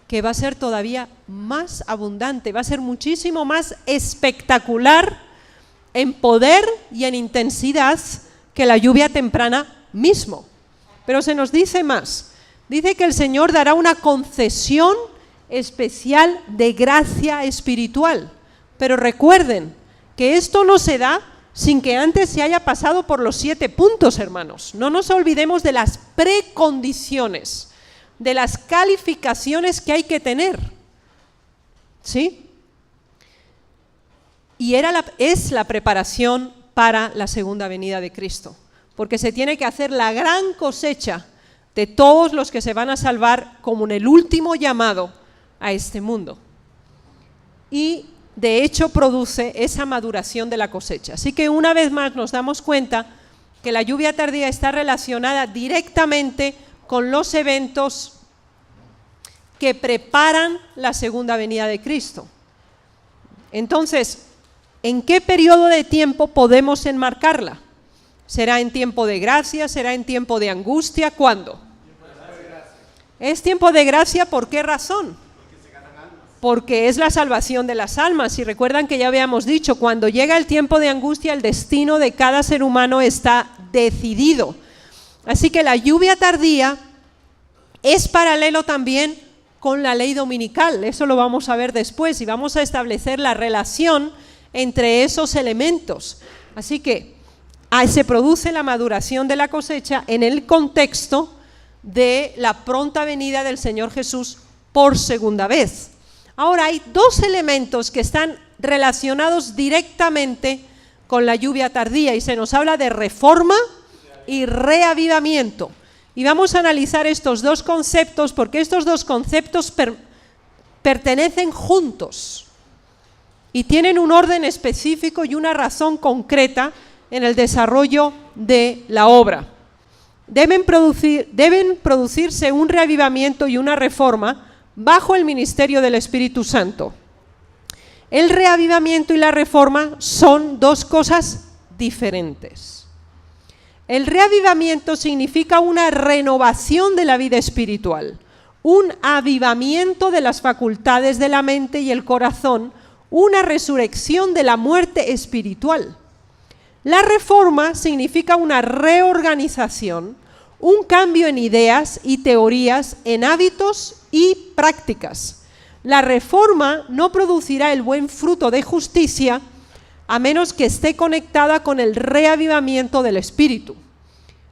Que va a ser todavía más abundante, va a ser muchísimo más espectacular en poder y en intensidad que la lluvia temprana mismo. Pero se nos dice más. Dice que el Señor dará una concesión especial de gracia espiritual. Pero recuerden que esto no se da sin que antes se haya pasado por los 7 puntos, hermanos. No nos olvidemos de las precondiciones, de las calificaciones que hay que tener. ¿Sí? Y es la preparación para la segunda venida de Cristo, porque se tiene que hacer la gran cosecha de todos los que se van a salvar como en el último llamado a este mundo. Y de hecho produce esa maduración de la cosecha. Así que una vez más nos damos cuenta que la lluvia tardía está relacionada directamente con los eventos que preparan la segunda venida de Cristo. Entonces, ¿en qué periodo de tiempo podemos enmarcarla? ¿Será en tiempo de gracia? ¿Será en tiempo de angustia? ¿Cuándo? Es tiempo de gracia, ¿por qué razón? Porque es la salvación de las almas. Y recuerdan que ya habíamos dicho, cuando llega el tiempo de angustia, el destino de cada ser humano está decidido. Así que la lluvia tardía es paralelo también con la ley dominical. Eso lo vamos a ver después y vamos a establecer la relación entre esos elementos. Así que se produce la maduración de la cosecha en el contexto de la pronta venida del Señor Jesús por segunda vez. Ahora hay 2 elementos que están relacionados directamente con la lluvia tardía y se nos habla de reforma y reavivamiento. Y vamos a analizar estos dos conceptos porque estos dos conceptos pertenecen juntos y tienen un orden específico y una razón concreta en el desarrollo de la obra. Deben producirse un reavivamiento y una reforma bajo el ministerio del Espíritu Santo. El reavivamiento y la reforma son dos cosas diferentes. El reavivamiento significa una renovación de la vida espiritual, un avivamiento de las facultades de la mente y el corazón, una resurrección de la muerte espiritual. La reforma significa una reorganización, un cambio en ideas y teorías, en hábitos y prácticas. La reforma no producirá el buen fruto de justicia a menos que esté conectada con el reavivamiento del Espíritu.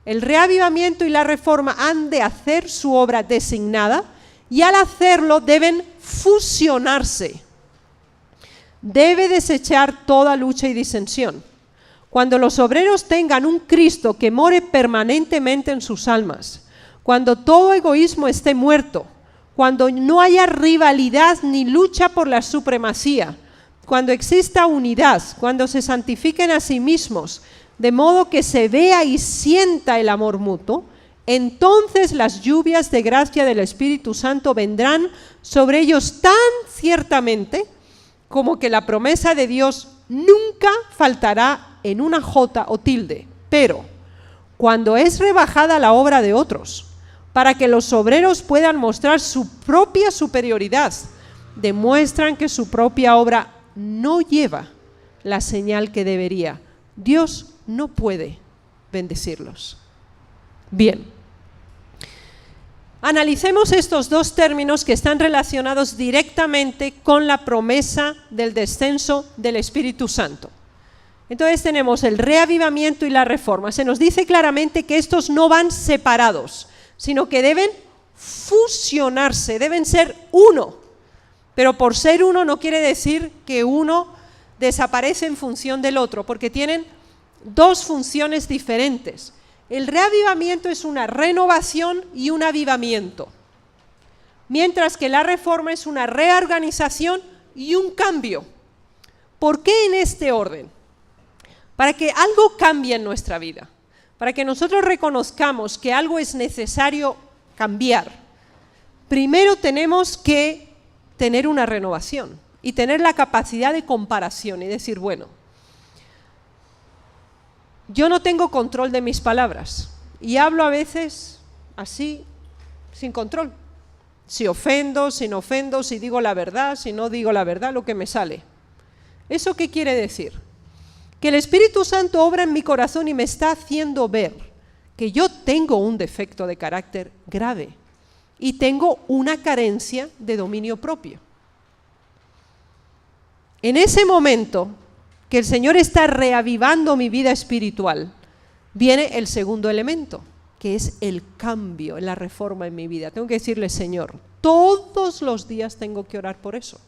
El reavivamiento y la reforma han de hacer su obra designada y al hacerlo deben fusionarse. Debe desechar toda lucha y disensión. Cuando los obreros tengan un Cristo que more permanentemente en sus almas, cuando todo egoísmo esté muerto, cuando no haya rivalidad ni lucha por la supremacía, cuando exista unidad, cuando se santifiquen a sí mismos, de modo que se vea y sienta el amor mutuo, entonces las lluvias de gracia del Espíritu Santo vendrán sobre ellos tan ciertamente como que la promesa de Dios nunca faltará en una jota o tilde. Pero cuando es rebajada la obra de otros, para que los obreros puedan mostrar su propia superioridad, demuestran que su propia obra no lleva la señal que debería. Dios no puede bendecirlos. Bien, analicemos estos dos términos que están relacionados directamente con la promesa del descenso del Espíritu Santo. Entonces tenemos el reavivamiento y la reforma. Se nos dice claramente que estos no van separados, sino que deben fusionarse, deben ser uno. Pero por ser uno no quiere decir que uno desaparece en función del otro, porque tienen dos funciones diferentes. El reavivamiento es una renovación y un avivamiento, mientras que la reforma es una reorganización y un cambio. ¿Por qué en este orden? Para que algo cambie en nuestra vida, para que nosotros reconozcamos que algo es necesario cambiar. Primero tenemos que tener una renovación y tener la capacidad de comparación y decir, bueno, yo no tengo control de mis palabras y hablo a veces así, sin control. Si ofendo, si no ofendo, si digo la verdad, si no digo la verdad, lo que me sale. ¿Eso qué quiere decir? Que el Espíritu Santo obra en mi corazón y me está haciendo ver que yo tengo un defecto de carácter grave y tengo una carencia de dominio propio. En ese momento que el Señor está reavivando mi vida espiritual, viene el segundo elemento, que es el cambio, la reforma en mi vida. Tengo que decirle, Señor, todos los días tengo que orar por eso.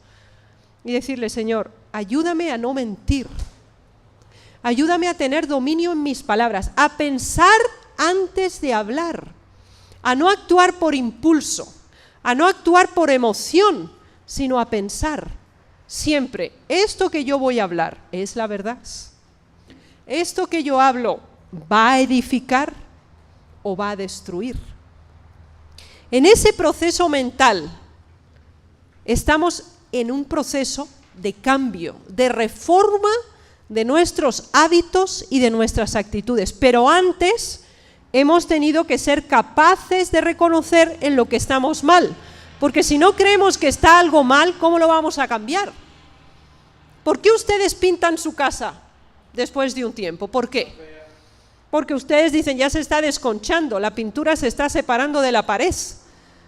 Y decirle, Señor, ayúdame a no mentir. Ayúdame a tener dominio en mis palabras, a pensar antes de hablar, a no actuar por impulso, a no actuar por emoción, sino a pensar siempre, esto que yo voy a hablar es la verdad. Esto que yo hablo va a edificar o va a destruir. En ese proceso mental estamos en un proceso de cambio, de reforma de nuestros hábitos y de nuestras actitudes, pero antes hemos tenido que ser capaces de reconocer en lo que estamos mal, porque si no creemos que está algo mal, ¿cómo lo vamos a cambiar? ¿Por qué ustedes pintan su casa después de un tiempo? ¿Por qué? Porque ustedes dicen, ya se está desconchando, la pintura se está separando de la pared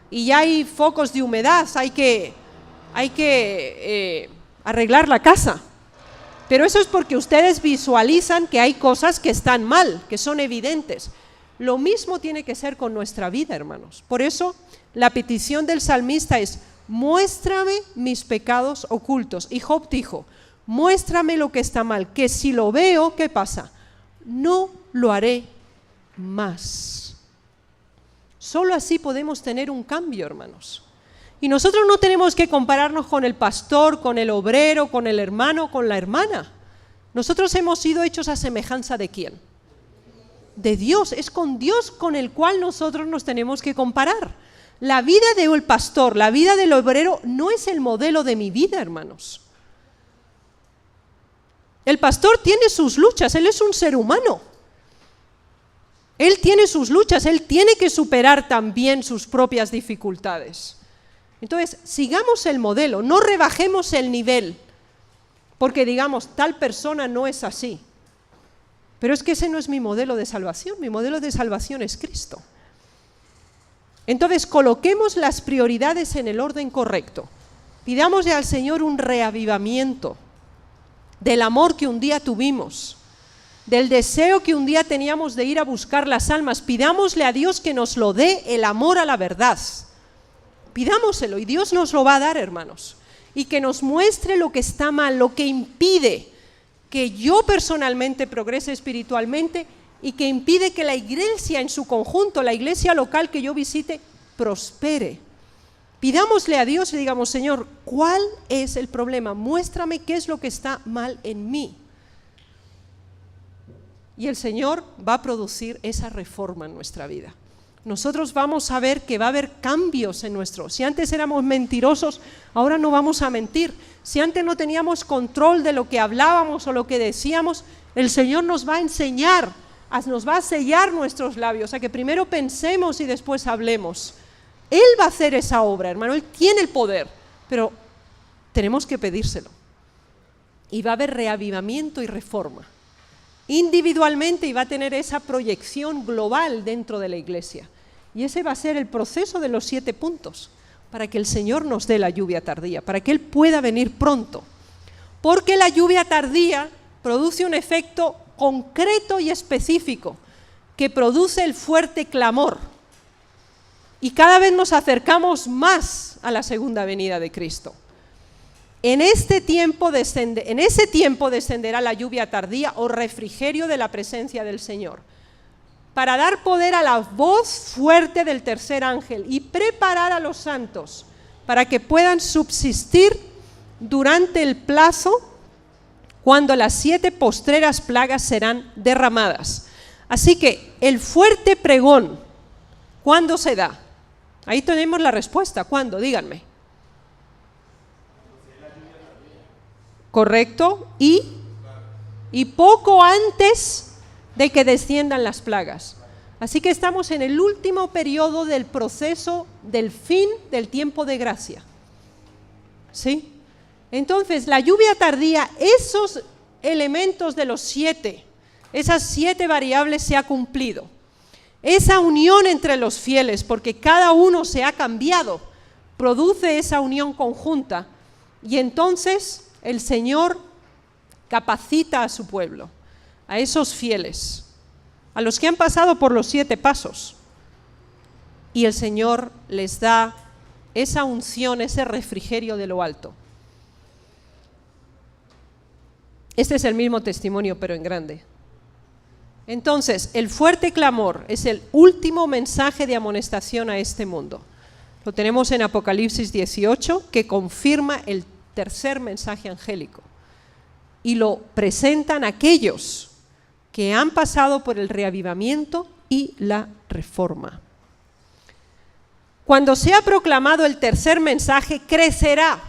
y ya hay focos de humedad, hay que arreglar la casa. Pero eso es porque ustedes visualizan que hay cosas que están mal, que son evidentes. Lo mismo tiene que ser con nuestra vida, hermanos. Por eso la petición del salmista es, muéstrame mis pecados ocultos. Y Job dijo, muéstrame lo que está mal, que si lo veo, ¿qué pasa? No lo haré más. Solo así podemos tener un cambio, hermanos. Y nosotros no tenemos que compararnos con el pastor, con el obrero, con el hermano, con la hermana. Nosotros hemos sido hechos a semejanza ¿de quién? De Dios. Es con Dios con el cual nosotros nos tenemos que comparar. La vida del pastor, la vida del obrero no es el modelo de mi vida, hermanos. El pastor tiene sus luchas, él es un ser humano. Él tiene sus luchas, él tiene que superar también sus propias dificultades. Entonces, sigamos el modelo, no rebajemos el nivel, porque digamos, tal persona no es así. Pero es que ese no es mi modelo de salvación, mi modelo de salvación es Cristo. Entonces, coloquemos las prioridades en el orden correcto. Pidámosle al Señor un reavivamiento del amor que un día tuvimos, del deseo que un día teníamos de ir a buscar las almas. Pidámosle a Dios que nos lo dé, el amor a la verdad. Pidámoselo y Dios nos lo va a dar, hermanos. Y que nos muestre lo que está mal, lo que impide que yo personalmente progrese espiritualmente y que impide que la iglesia en su conjunto, la iglesia local que yo visite, prospere. Pidámosle a Dios y digamos, Señor, ¿cuál es el problema? Muéstrame qué es lo que está mal en mí. Y el Señor va a producir esa reforma en nuestra vida. Nosotros vamos a ver que va a haber cambios en nuestro. Si antes éramos mentirosos, ahora no vamos a mentir. Si antes no teníamos control de lo que hablábamos o lo que decíamos, el Señor nos va a enseñar, nos va a sellar nuestros labios, a que primero pensemos y después hablemos. Él va a hacer esa obra, hermano, Él tiene el poder, pero tenemos que pedírselo. Y va a haber reavivamiento y reforma. Individualmente, y va a tener esa proyección global dentro de la iglesia. Y ese va a ser el proceso de los 7 puntos, para que el Señor nos dé la lluvia tardía, para que Él pueda venir pronto. Porque la lluvia tardía produce un efecto concreto y específico, que produce el fuerte clamor. Y cada vez nos acercamos más a la segunda venida de Cristo. En ese tiempo descenderá la lluvia tardía o refrigerio de la presencia del Señor, para dar poder a la voz fuerte del tercer ángel y preparar a los santos para que puedan subsistir durante el plazo cuando las 7 postreras plagas serán derramadas. Así que el fuerte pregón, ¿cuándo se da? Ahí tenemos la respuesta. ¿Cuándo? Díganme. ¿Correcto? Y poco antes de que desciendan las plagas. Así que estamos en el último periodo del proceso del fin del tiempo de gracia. ¿Sí? Entonces, la lluvia tardía, esos elementos de los 7, esas 7 variables se ha cumplido. Esa unión entre los fieles, porque cada uno se ha cambiado, produce esa unión conjunta. Y entonces el Señor capacita a su pueblo, a esos fieles, a los que han pasado por los 7 pasos. Y el Señor les da esa unción, ese refrigerio de lo alto. Este es el mismo testimonio, pero en grande. Entonces, el fuerte clamor es el último mensaje de amonestación a este mundo. Lo tenemos en Apocalipsis 18, que confirma el tercer mensaje angélico. Y lo presentan aquellos que han pasado por el reavivamiento y la reforma. Cuando sea proclamado el tercer mensaje, crecerá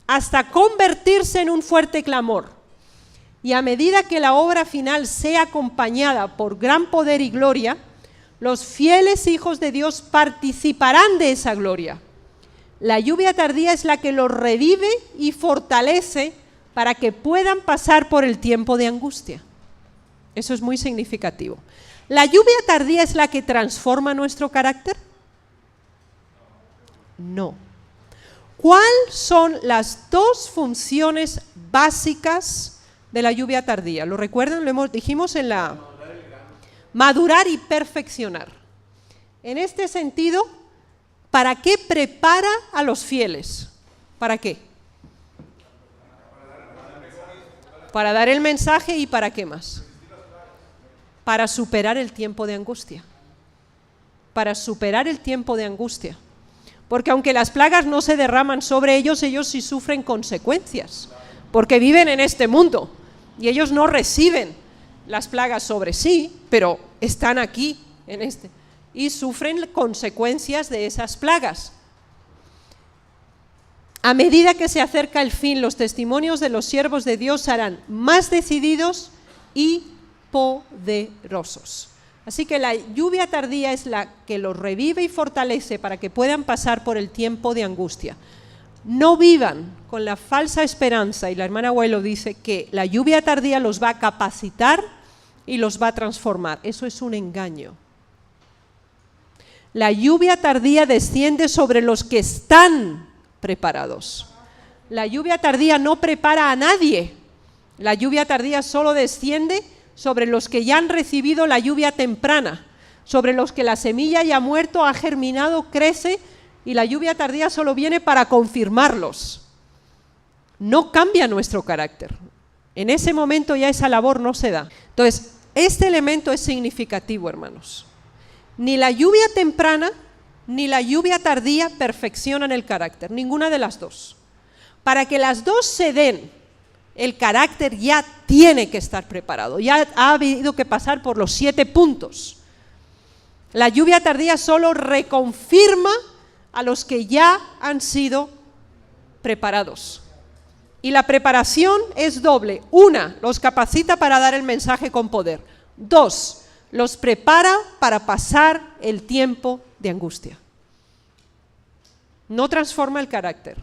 hasta convertirse en un fuerte clamor. Y a medida que la obra final sea acompañada por gran poder y gloria, los fieles hijos de Dios participarán de esa gloria. La lluvia tardía es la que los revive y fortalece para que puedan pasar por el tiempo de angustia. Eso es muy significativo. ¿La lluvia tardía es la que transforma nuestro carácter? No. ¿Cuáles son las 2 funciones básicas de la lluvia tardía? ¿Lo recuerdan? Dijimos en la madurar y perfeccionar. En este sentido, ¿para qué prepara a los fieles? ¿Para qué? Para dar el mensaje y ¿para qué más? para superar el tiempo de angustia. Para superar el tiempo de angustia. Porque aunque las plagas no se derraman sobre ellos, ellos sí sufren consecuencias, porque viven en este mundo y ellos no reciben las plagas sobre sí, pero están aquí en este y sufren consecuencias de esas plagas. A medida que se acerca el fin, los testimonios de los siervos de Dios serán más decididos y poderosos. Así que la lluvia tardía es la que los revive y fortalece para que puedan pasar por el tiempo de angustia. No vivan con la falsa esperanza, y la hermana Abuelo dice que la lluvia tardía los va a capacitar y los va a transformar. Eso es un engaño. La lluvia tardía desciende sobre los que están preparados. La lluvia tardía no prepara a nadie. La lluvia tardía solo desciende sobre los que ya han recibido la lluvia temprana, sobre los que la semilla ya ha muerto, ha germinado, crece, y la lluvia tardía solo viene para confirmarlos. No cambia nuestro carácter. En ese momento ya esa labor no se da. Entonces, este elemento es significativo, hermanos. Ni la lluvia temprana ni la lluvia tardía perfeccionan el carácter, ninguna de las dos. Para que las dos se den, el carácter ya tiene que estar preparado, ya ha habido que pasar por los 7 puntos. La lluvia tardía solo reconfirma a los que ya han sido preparados. Y la preparación es doble. 1, los capacita para dar el mensaje con poder. 2, los prepara para pasar el tiempo de angustia. No transforma el carácter.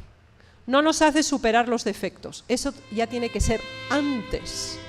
No nos hace superar los defectos, eso ya tiene que ser antes